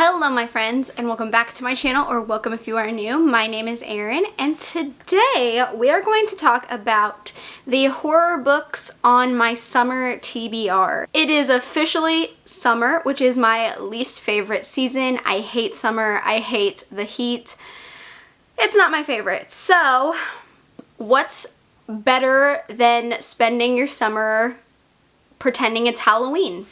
Hello my friends, and welcome back to my channel, or welcome if you are new. My name is Erin, and today we are going to talk about the horror books on my summer TBR. It is officially summer, which is my least favorite season. I hate summer, I hate the heat. It's not my favorite. So what's better than spending your summer pretending it's Halloween?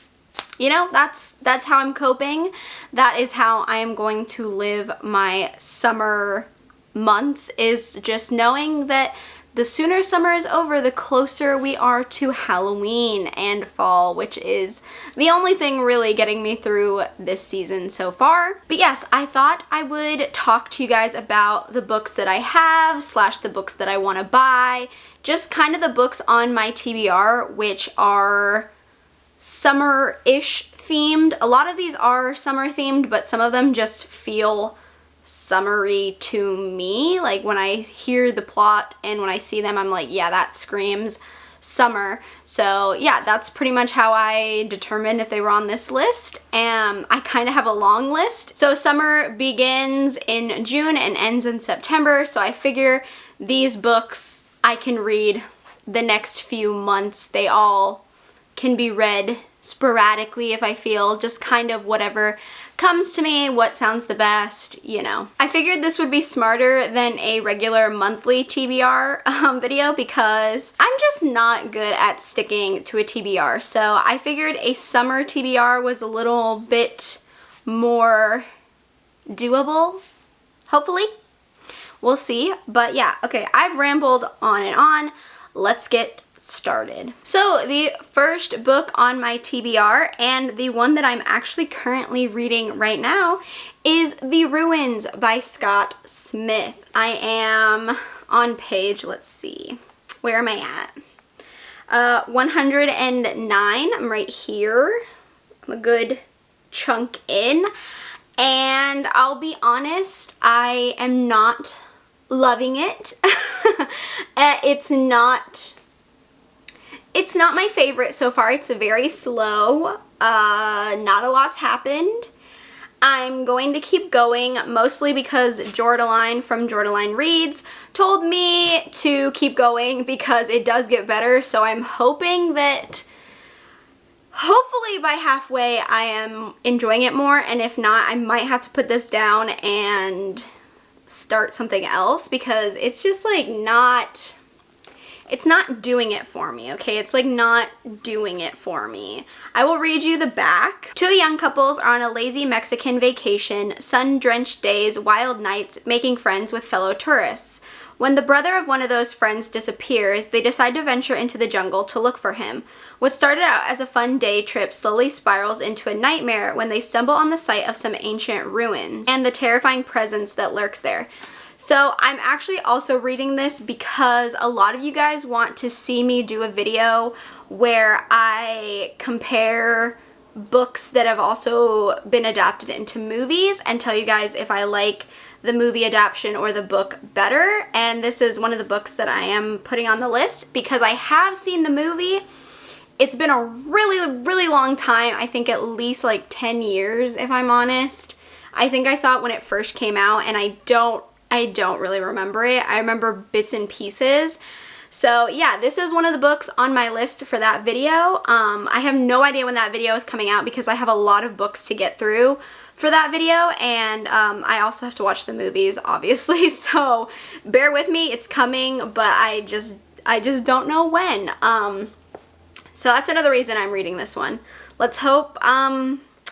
You know, that's how I'm coping. That is how I am going to live my summer months, is just knowing that the sooner summer is over, the closer we are to Halloween and fall, which is the only thing really getting me through this season so far. But yes, I thought I would talk to you guys about the books that I have, / the books that I want to buy, just kind of the books on my TBR, which are summer-ish themed. A lot of these are summer themed, but some of them just feel summery to me. Like when I hear the plot and when I see them, I'm like, yeah, that screams summer. So yeah, that's pretty much how I determined if they were on this list. And I kind of have a long list. So summer begins in June and ends in September. So I figure these books I can read the next few months. They all can be read sporadically if I feel, just kind of whatever comes to me, what sounds the best, you know. I figured this would be smarter than a regular monthly TBR video because I'm just not good at sticking to a TBR. So I figured a summer TBR was a little bit more doable, hopefully. We'll see. But yeah, okay, I've rambled on and on. Let's get started. So the first book on my TBR, and the one that I'm actually currently reading right now, is The Ruins by Scott Smith. I am on page, let's see, where am I at? 109, I'm right here. I'm a good chunk in, and I'll be honest, I am not loving it. It's not my favorite so far. It's very slow. Not a lot's happened. I'm going to keep going, mostly because Jordaline from Jordaline Reads told me to keep going because it does get better. So I'm hoping that hopefully by halfway I am enjoying it more. And if not, I might have to put this down and start something else because it's just like it's not doing it for me, okay? It's like not doing it for me. I will read you the back. Two young couples are on a lazy Mexican vacation, sun-drenched days, wild nights, making friends with fellow tourists. When the brother of one of those friends disappears, they decide to venture into the jungle to look for him. What started out as a fun day trip slowly spirals into a nightmare when they stumble on the site of some ancient ruins and the terrifying presence that lurks there. So I'm actually also reading this because a lot of you guys want to see me do a video where I compare books that have also been adapted into movies and tell you guys if I like the movie adaptation or the book better. And this is one of the books that I am putting on the list because I have seen the movie. It's been a really long time. I think at least like 10 years if I'm honest. I think I saw it when it first came out and I don't really remember it. I remember bits and pieces. So yeah, this is one of the books on my list for that video. I have no idea when that video is coming out because I have a lot of books to get through for that video, and I also have to watch the movies, obviously. So bear with me, it's coming, but I just don't know when. So that's another reason I'm reading this one. Let's hope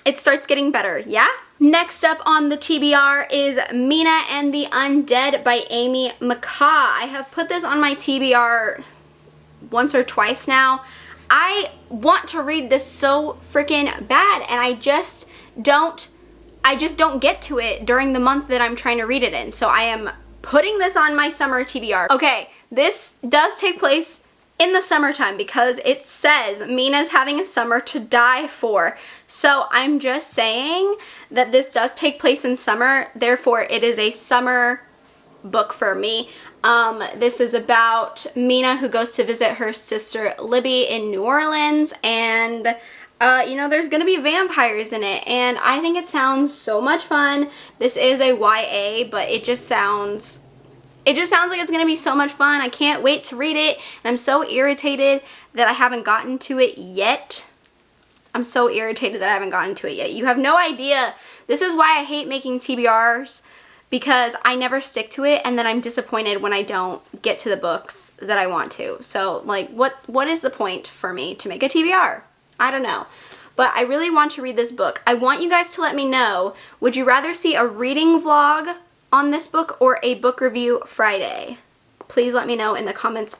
it starts getting better, yeah? Next up on the TBR is Mina and the Undead by Amy McCaw. I have put this on my TBR once or twice now. I want to read this so freaking bad, and I just don't get to it during the month that I'm trying to read it in. So I am putting this on my summer TBR. Okay, this does take place in the summertime because it says Mina's having a summer to die for. So I'm just saying that this does take place in summer, therefore it is a summer book for me. This is about Mina who goes to visit her sister Libby in New Orleans, and you know, there's gonna be vampires in it, and I think it sounds so much fun. This is a YA, but it just sounds like it's gonna be so much fun. I can't wait to read it, and I'm so irritated that I haven't gotten to it yet. You have no idea. This is why I hate making TBRs, because I never stick to it, and then I'm disappointed when I don't get to the books that I want to. So, like, what is the point for me to make a TBR? I don't know. But I really want to read this book. I want you guys to let me know, would you rather see a reading vlog on this book or a book review Friday? Please let me know in the comments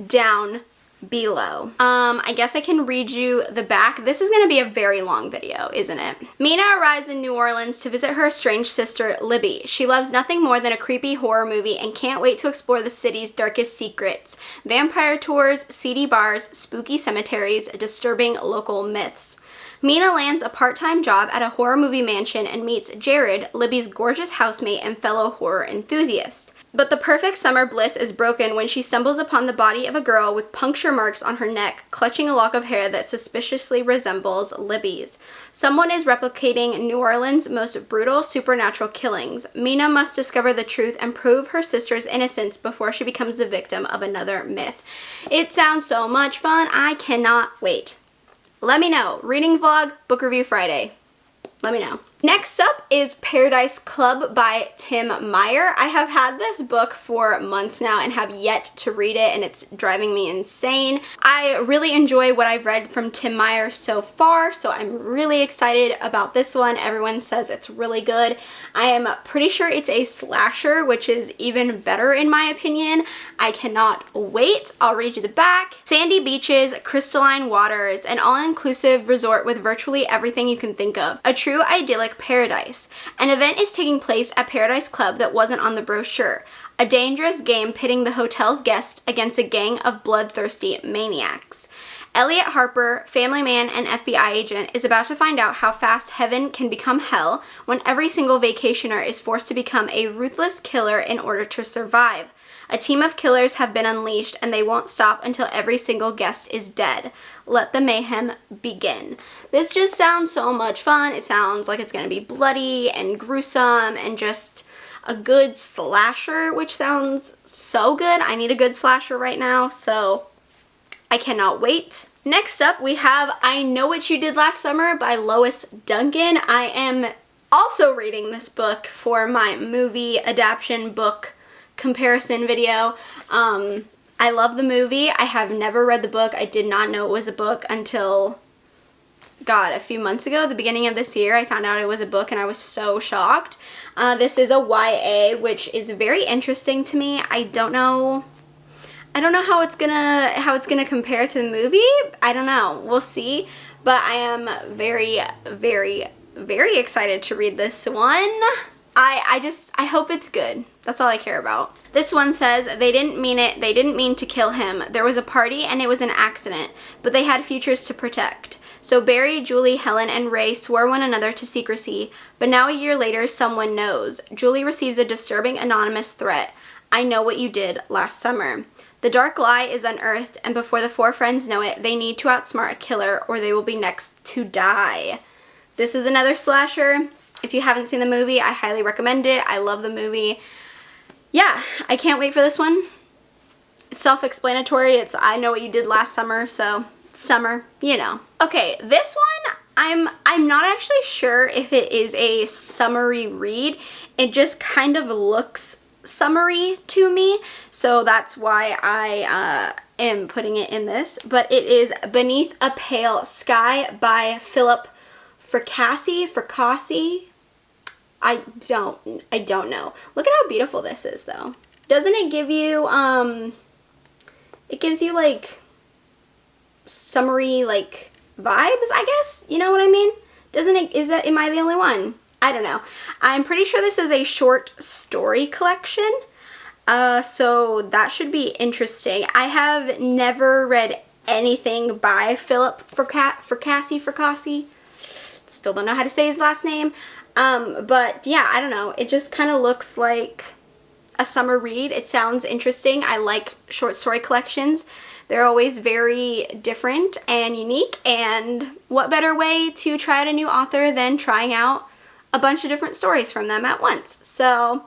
down below. I guess I can read you the back. This is going to be a very long video, isn't it? Mina arrives in New Orleans to visit her estranged sister, Libby. She loves nothing more than a creepy horror movie and can't wait to explore the city's darkest secrets. Vampire tours, seedy bars, spooky cemeteries, disturbing local myths. Mina lands a part-time job at a horror movie mansion and meets Jared, Libby's gorgeous housemate and fellow horror enthusiast. But the perfect summer bliss is broken when she stumbles upon the body of a girl with puncture marks on her neck, clutching a lock of hair that suspiciously resembles Libby's. Someone is replicating New Orleans' most brutal supernatural killings. Mina must discover the truth and prove her sister's innocence before she becomes the victim of another myth. It sounds so much fun. I cannot wait. Let me know. Reading vlog, book review Friday. Let me know. Next up is Paradise Club by Tim Meyer. I have had this book for months now and have yet to read it, and it's driving me insane. I really enjoy what I've read from Tim Meyer so far, so I'm really excited about this one. Everyone says it's really good. I am pretty sure it's a slasher, which is even better in my opinion. I cannot wait. I'll read you the back. Sandy beaches, crystalline waters, an all-inclusive resort with virtually everything you can think of. A true idyllic paradise. An event is taking place at Paradise Club that wasn't on the brochure. A dangerous game pitting the hotel's guests against a gang of bloodthirsty maniacs. Elliot Harper, family man and FBI agent, is about to find out how fast heaven can become hell when every single vacationer is forced to become a ruthless killer in order to survive. A team of killers have been unleashed, and they won't stop until every single guest is dead. Let the mayhem begin. This just sounds so much fun. It sounds like it's going to be bloody and gruesome and just a good slasher, which sounds so good. I need a good slasher right now, so I cannot wait. Next up, we have I Know What You Did Last Summer by Lois Duncan. I am also reading this book for my movie adaptation book comparison video. I love the movie. I have never read the book. I did not know it was a book until, God, a few months ago, the beginning of this year. I found out it was a book and I was so shocked. This is a YA, which is very interesting to me. I don't know how it's gonna compare to the movie. I don't know. We'll see. But I am very, very, very excited to read this one. I hope it's good. That's all I care about. This one says, they didn't mean it. They didn't mean to kill him. There was a party and it was an accident, but they had futures to protect. So Barry, Julie, Helen, and Ray swore one another to secrecy, but now a year later, someone knows. Julie receives a disturbing anonymous threat. I know what you did last summer. The dark lie is unearthed, and before the four friends know it, they need to outsmart a killer or they will be next to die. This is another slasher. If you haven't seen the movie, I highly recommend it. I love the movie. Yeah, I can't wait for this one. It's self-explanatory. It's I Know What You Did Last Summer, so summer, you know. Okay, this one, I'm not actually sure if it is a summery read. It just kind of looks summery to me, so that's why I am putting it in this. But it is Beneath a Pale Sky by Philip Fracassi. I don't know. Look at how beautiful this is though. Doesn't it give you, it gives you like summery like vibes, I guess? You know what I mean? Doesn't it, am I the only one? I don't know. I'm pretty sure this is a short story collection. So that should be interesting. I have never read anything by Philip Fracassi. Still don't know how to say his last name. But yeah, I don't know. It just kind of looks like a summer read. It sounds interesting. I like short story collections. They're always very different and unique, and what better way to try out a new author than trying out a bunch of different stories from them at once. So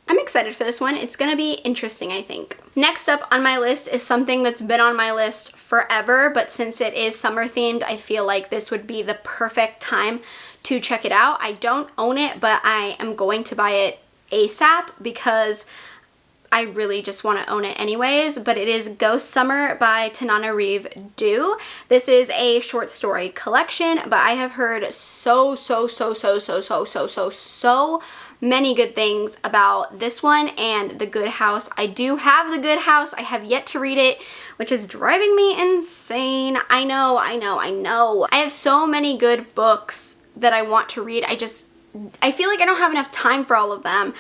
I'm excited for this one. It's gonna be interesting, I think. Next up on my list is something that's been on my list forever, but since it is summer themed, I feel like this would be the perfect time to check it out. I don't own it, but I am going to buy it ASAP because I really just want to own it anyways, but it is Ghost Summer by Tananarive Due. This is a short story collection, but I have heard so many good things about this one and The Good House. I do have The Good House. I have yet to read it, which is driving me insane. I know. I have so many good books that I want to read. I feel like I don't have enough time for all of them.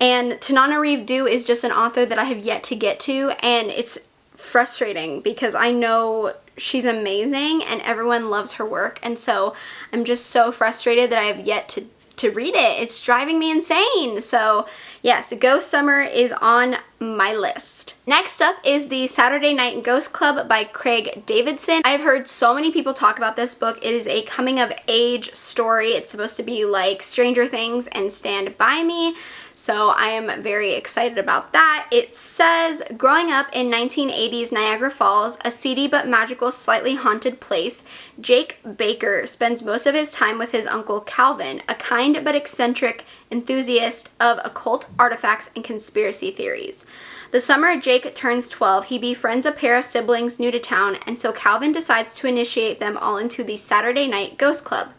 And Tananarive Due is just an author that I have yet to get to, and it's frustrating because I know she's amazing and everyone loves her work, and so I'm just so frustrated that I have yet to read it. It's driving me insane. So yes, Ghost Summer is on my list. Next up is The Saturday Night Ghost Club by Craig Davidson. I've heard so many people talk about this book. It is a coming of age story. It's supposed to be like Stranger Things and Stand By Me. So I am very excited about that. It says, growing up in 1980s Niagara Falls, a seedy but magical, slightly haunted place, Jake Baker spends most of his time with his uncle Calvin, a kind but eccentric enthusiast of occult artifacts and conspiracy theories. The summer Jake turns 12, he befriends a pair of siblings new to town, and so Calvin decides to initiate them all into the Saturday Night Ghost Club.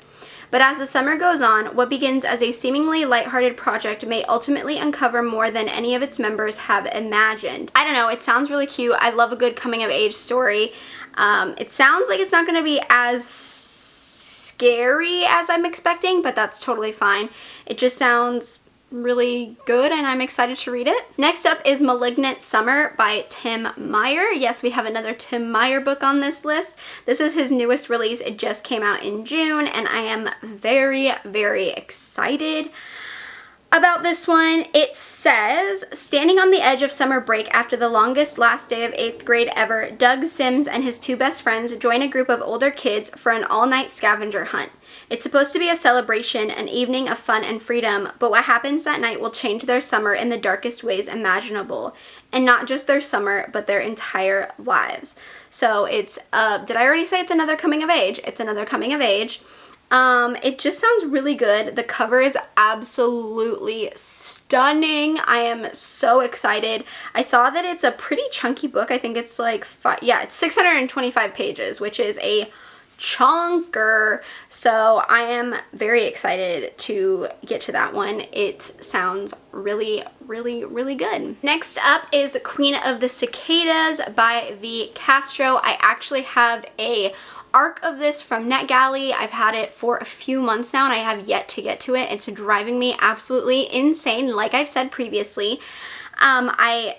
But as the summer goes on, what begins as a seemingly lighthearted project may ultimately uncover more than any of its members have imagined. I don't know, it sounds really cute. I love a good coming of age story. It sounds like it's not going to be as scary as I'm expecting, but that's totally fine. It just sounds really good and I'm excited to read it. Next up is Malignant Summer by Tim Meyer. Yes, we have another Tim Meyer book on this list. This is his newest release. It just came out in June and I am very excited about this one. It says, standing on the edge of summer break after the longest last day of 8th grade ever, Doug Sims and his two best friends join a group of older kids for an all-night scavenger hunt. It's supposed to be a celebration, an evening of fun and freedom, but what happens that night will change their summer in the darkest ways imaginable. And not just their summer, but their entire lives. So it's, did I already say it's another coming of age? It's another coming of age. It just sounds really good. The cover is absolutely stunning. I am so excited. I saw that it's a pretty chunky book. I think it's like, it's 625 pages, which is a chunker. So I am very excited to get to that one. It sounds really good. Next up is Queen of the Cicadas by V. Castro. I actually have a arc of this from NetGalley. I've had it for a few months now and I have yet to get to it. It's driving me absolutely insane, like I've said previously. I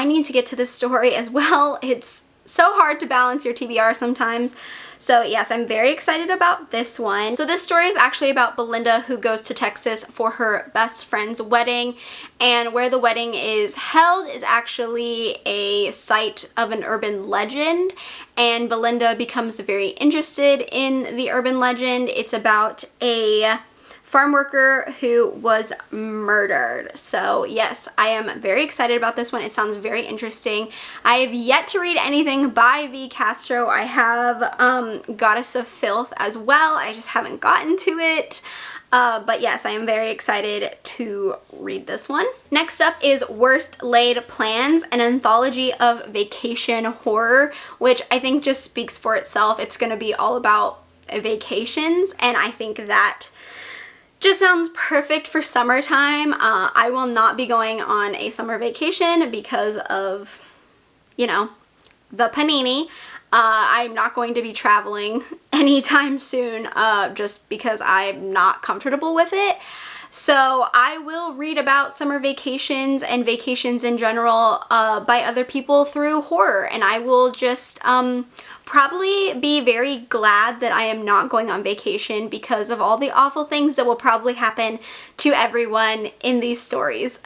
need to get to this story as well. It's so hard to balance your TBR sometimes. So yes, I'm very excited about this one. So this story is actually about Belinda, who goes to Texas for her best friend's wedding, and where the wedding is held is actually a site of an urban legend, and Belinda becomes very interested in the urban legend. It's about a farm worker who was murdered. So yes, I am very excited about this one. It sounds very interesting. I have yet to read anything by V. Castro. I have Goddess of Filth as well. I just haven't gotten to it. But yes, I am very excited to read this one. Next up is Worst Laid Plans, an anthology of vacation horror, which I think just speaks for itself. It's going to be all about vacations, and I think that just sounds perfect for summertime. I will not be going on a summer vacation because of, you know, the panini. I'm not going to be traveling anytime soon just because I'm not comfortable with it. So I will read about summer vacations and vacations in general by other people through horror, and I will just probably be very glad that I am not going on vacation because of all the awful things that will probably happen to everyone in these stories.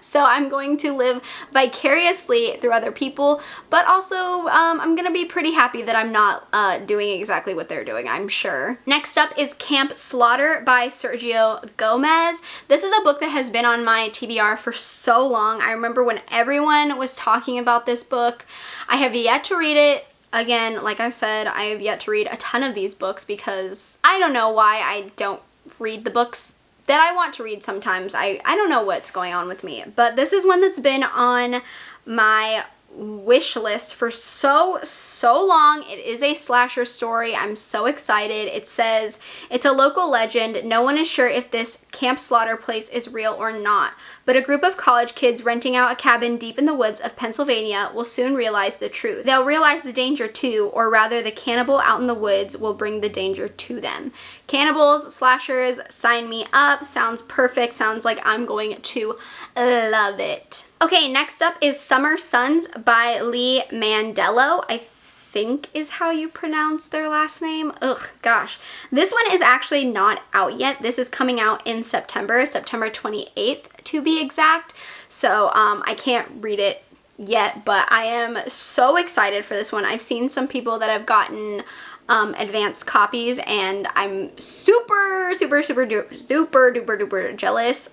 So I'm going to live vicariously through other people, but also I'm gonna be pretty happy that I'm not doing exactly what they're doing, I'm sure. Next up is Camp Slaughter by Sergio Gomez. This is a book that has been on my TBR for so long. I remember when everyone was talking about this book. I have yet to read it. Again, like I said, I have yet to read a ton of these books because I don't know why I don't read the books that I want to read sometimes. I don't know what's going on with me, but this is one that's been on my wish list for so long. It is a slasher story. I'm so excited. It says it's a local legend. No one is sure if this Camp Slaughter place is real or not, but a group of college kids renting out a cabin deep in the woods of Pennsylvania will soon realize the truth. They'll realize the danger too, or rather the cannibal out in the woods will bring the danger to them. Cannibals, slashers, sign me up. Sounds perfect. Sounds like I'm going to love it. Okay, next up is Summer Suns by Lee Mandello, I think is how you pronounce their last name. Ugh, gosh. This one is actually not out yet. This is coming out in September 28th to be exact. So I can't read it yet, but I am so excited for this one. I've seen some people that have gotten advanced copies and I'm super duper jealous.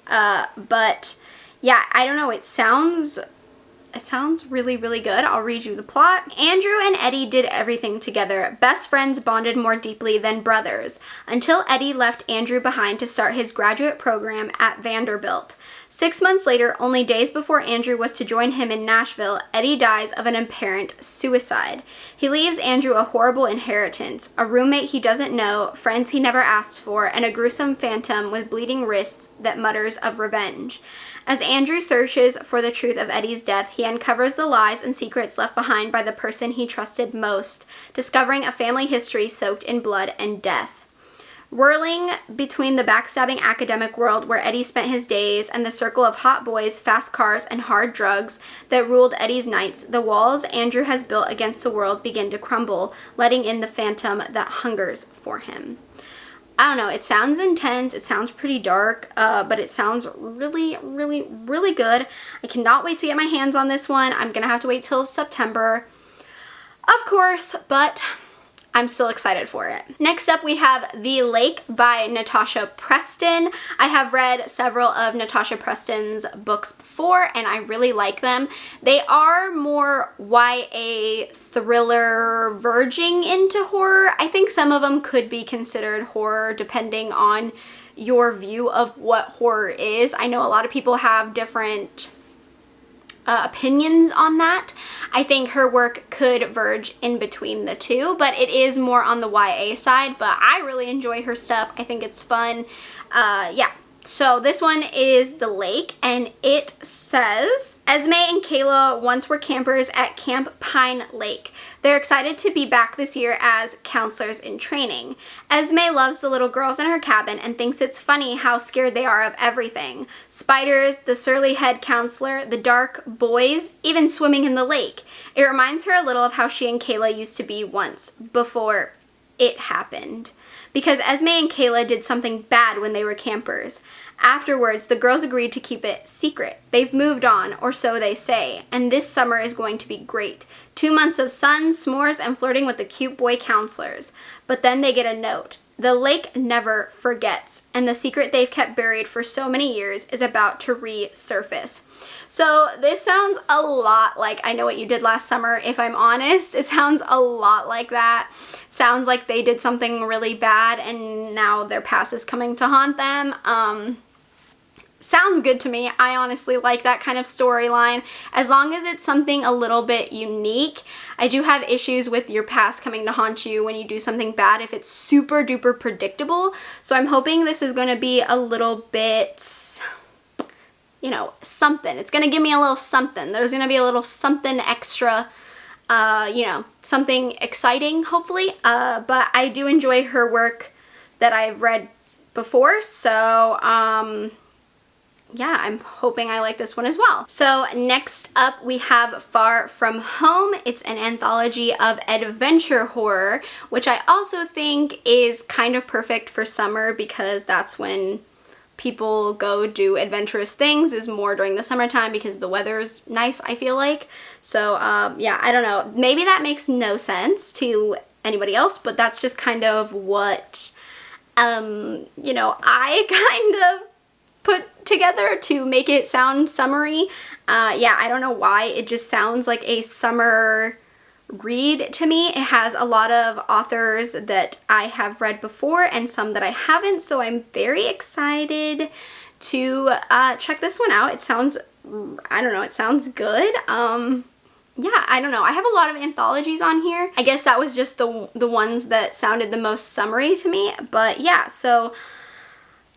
But yeah, I don't know, it sounds really good. I'll read you the plot. Andrew and Eddie did everything together. Best friends bonded more deeply than brothers, until Eddie left Andrew behind to start his graduate program at Vanderbilt. 6 months later, only days before Andrew was to join him in Nashville, Eddie dies of an apparent suicide. He leaves Andrew a horrible inheritance, a roommate he doesn't know, friends he never asked for, and a gruesome phantom with bleeding wrists that mutters of revenge. As Andrew searches for the truth of Eddie's death, he uncovers the lies and secrets left behind by the person he trusted most, discovering a family history soaked in blood and death. Whirling between the backstabbing academic world where Eddie spent his days and the circle of hot boys, fast cars, and hard drugs that ruled Eddie's nights, the walls Andrew has built against the world begin to crumble, letting in the phantom that hungers for him. I don't know, it sounds intense, it sounds pretty dark, but it sounds really good. I cannot wait to get my hands on this one. I'm gonna have to wait till September, of course, but I'm still excited for it. Next up we have The Lake by Natasha Preston. I have read several of Natasha Preston's books before and I really like them. They are more YA thriller verging into horror. I think some of them could be considered horror depending on your view of what horror is. I know a lot of people have different opinions on that. I think her work could verge in between the two, but it is more on the YA side, but I really enjoy her stuff. I think it's fun. Yeah. So this one is The Lake, and it says, Esme and Kayla once were campers at Camp Pine Lake. They're excited to be back this year as counselors in training. Esme loves the little girls in her cabin and thinks it's funny how scared they are of everything. Spiders, the surly head counselor, the dark, boys, even swimming in the lake. It reminds her a little of how she and Kayla used to be once, before it happened. Because Esme and Kayla did something bad when they were campers. Afterwards, the girls agreed to keep it secret. They've moved on, or so they say, and this summer is going to be great. 2 months of sun, s'mores, and flirting with the cute boy counselors. But then they get a note. The lake never forgets, and the secret they've kept buried for so many years is about to resurface. So this sounds a lot like I Know What You Did Last Summer, if I'm honest. It sounds a lot like that. Sounds like they did something really bad and now their past is coming to haunt them. Sounds good to me. I honestly like that kind of storyline, as long as it's something a little bit unique. I do have issues with your past coming to haunt you when you do something bad if it's super duper predictable. So I'm hoping this is going to be a little bit, you know, something. It's going to give me a little something. There's going to be a little something extra, you know, something exciting, hopefully. But I do enjoy her work that I've read before, so yeah, I'm hoping I like this one as well. So next up we have Far From Home. It's an anthology of adventure horror, which I also think is kind of perfect for summer because that's when people go do adventurous things, is more during the summertime because the weather's nice, I feel like. So yeah, I don't know. Maybe that makes no sense to anybody else, but that's just kind of what, you know, I kind of put together to make it sound summery. Yeah, I don't know why. It just sounds like a summer read to me. It has a lot of authors that I have read before and some that I haven't, so I'm very excited to check this one out. It sounds, I don't know, it sounds good. Yeah, I don't know. I have a lot of anthologies on here. I guess that was just the ones that sounded the most summery to me, but yeah, so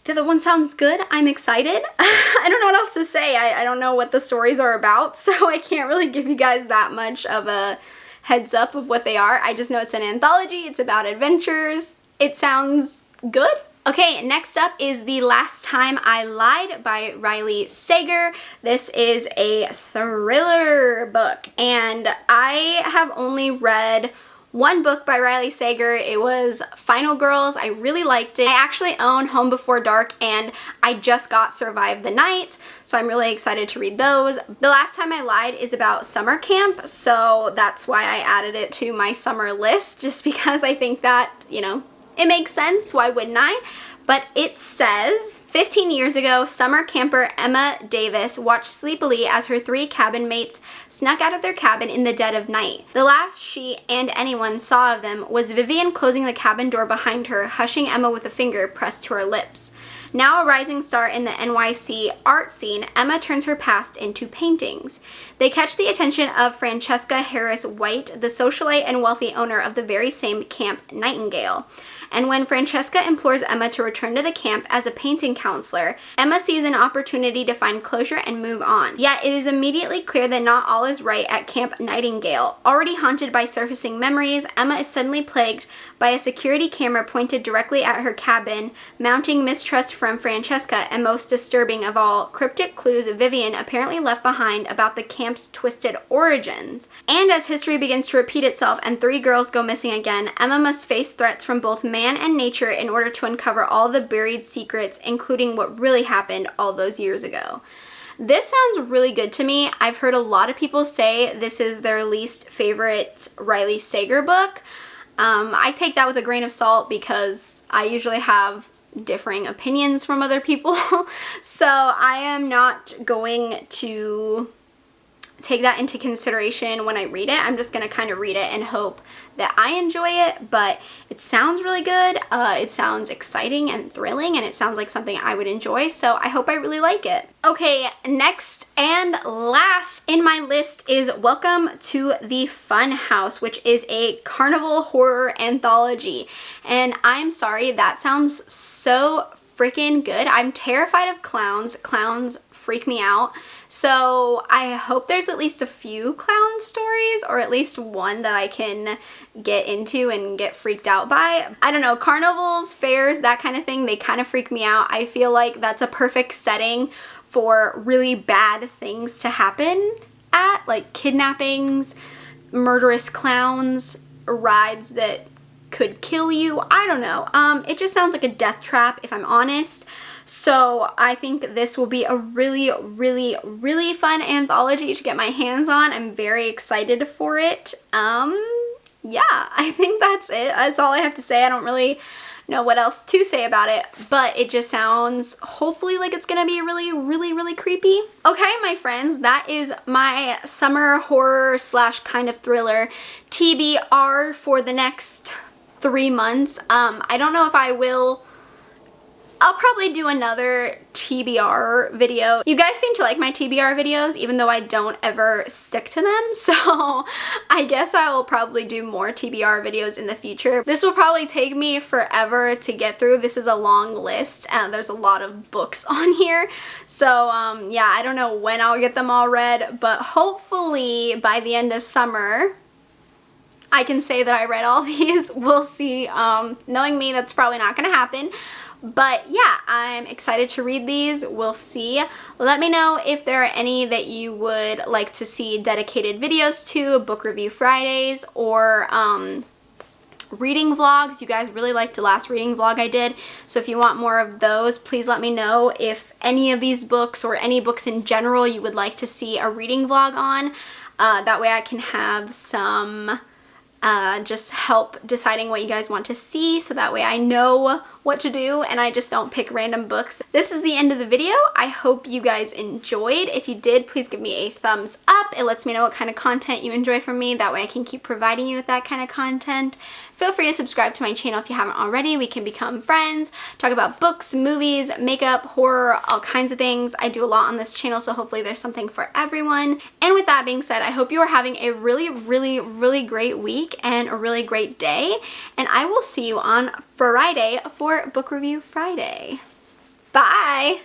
the other one sounds good. I'm excited. I don't know what else to say. I don't know what the stories are about, so I can't really give you guys that much of a heads up of what they are. I just know it's an anthology. It's about adventures. It sounds good. Okay, next up is The Last Time I Lied by Riley Sager. This is a thriller book, and I have only read one book by Riley Sager. It was Final Girls. I really liked it. I actually own Home Before Dark, and I just got Survive the Night, so I'm really excited to read those. The Last Time I Lied is about summer camp, so that's why I added it to my summer list, just because I think that, you know, it makes sense. Why wouldn't I? But it says, 15 years ago, summer camper Emma Davis watched sleepily as her 3 cabin mates snuck out of their cabin in the dead of night. The last she and anyone saw of them was Vivian closing the cabin door behind her, hushing Emma with a finger pressed to her lips. Now a rising star in the NYC art scene, Emma turns her past into paintings. They catch the attention of Francesca Harris White, the socialite and wealthy owner of the very same Camp Nightingale. And when Francesca implores Emma to return to the camp as a painting counselor, Emma sees an opportunity to find closure and move on. Yet it is immediately clear that not all is right at Camp Nightingale. Already haunted by surfacing memories, Emma is suddenly plagued by a security camera pointed directly at her cabin, mounting mistrust from Francesca, and most disturbing of all, cryptic clues Vivian apparently left behind about the camp's twisted origins. And as history begins to repeat itself and 3 girls go missing again, Emma must face threats from both man and nature in order to uncover all the buried secrets, including what really happened all those years ago. This sounds really good to me. I've heard a lot of people say this is their least favorite Riley Sager book. I take that with a grain of salt because I usually have differing opinions from other people. So I am not going to take that into consideration when I read it. I'm just going to kind of read it and hope that I enjoy it, but it sounds really good. It sounds exciting and thrilling, and it sounds like something I would enjoy, so I hope I really like it. Okay, next and last in my list is Welcome to the Fun House, which is a carnival horror anthology. And I'm sorry, that sounds so freaking good. I'm terrified of clowns. Clowns freak me out. So I hope there's at least a few clown stories, or at least one that I can get into and get freaked out by. I don't know, carnivals, fairs, that kind of thing, they kind of freak me out. I feel like that's a perfect setting for really bad things to happen at, like kidnappings, murderous clowns, rides that could kill you. I don't know. It just sounds like a death trap, if I'm honest. So I think this will be a really, really, really fun anthology to get my hands on. I'm very excited for it. Yeah, I think that's it. That's all I have to say. I don't really know what else to say about it, but it just sounds hopefully like it's gonna be really, really, really creepy. Okay, my friends, that is my summer horror slash kind of thriller TBR for the next 3 months. I don't know if I will. I'll probably do another TBR video. You guys seem to like my TBR videos, even though I don't ever stick to them, so I guess I will probably do more TBR videos in the future. This will probably take me forever to get through. This is a long list, and there's a lot of books on here, so yeah, I don't know when I'll get them all read, but hopefully by the end of summer, I can say that I read all these. We'll see. Knowing me, that's probably not gonna happen. But yeah, I'm excited to read these. We'll see. Let me know if there are any that you would like to see dedicated videos to, book review Fridays, or reading vlogs. You guys really liked the last reading vlog I did, so if you want more of those, please let me know if any of these books or any books in general you would like to see a reading vlog on. That way I can have some just help deciding what you guys want to see, so that way I know what to do and I just don't pick random books. This is the end of the video. I hope you guys enjoyed. If you did, please give me a thumbs up. It lets me know what kind of content you enjoy from me. That way I can keep providing you with that kind of content. Feel free to subscribe to my channel if you haven't already. We can become friends, talk about books, movies, makeup, horror, all kinds of things. I do a lot on this channel, so hopefully there's something for everyone. And with that being said, I hope you are having a really great week and a really great day. And I will see you on Friday for Book Review Friday. Bye!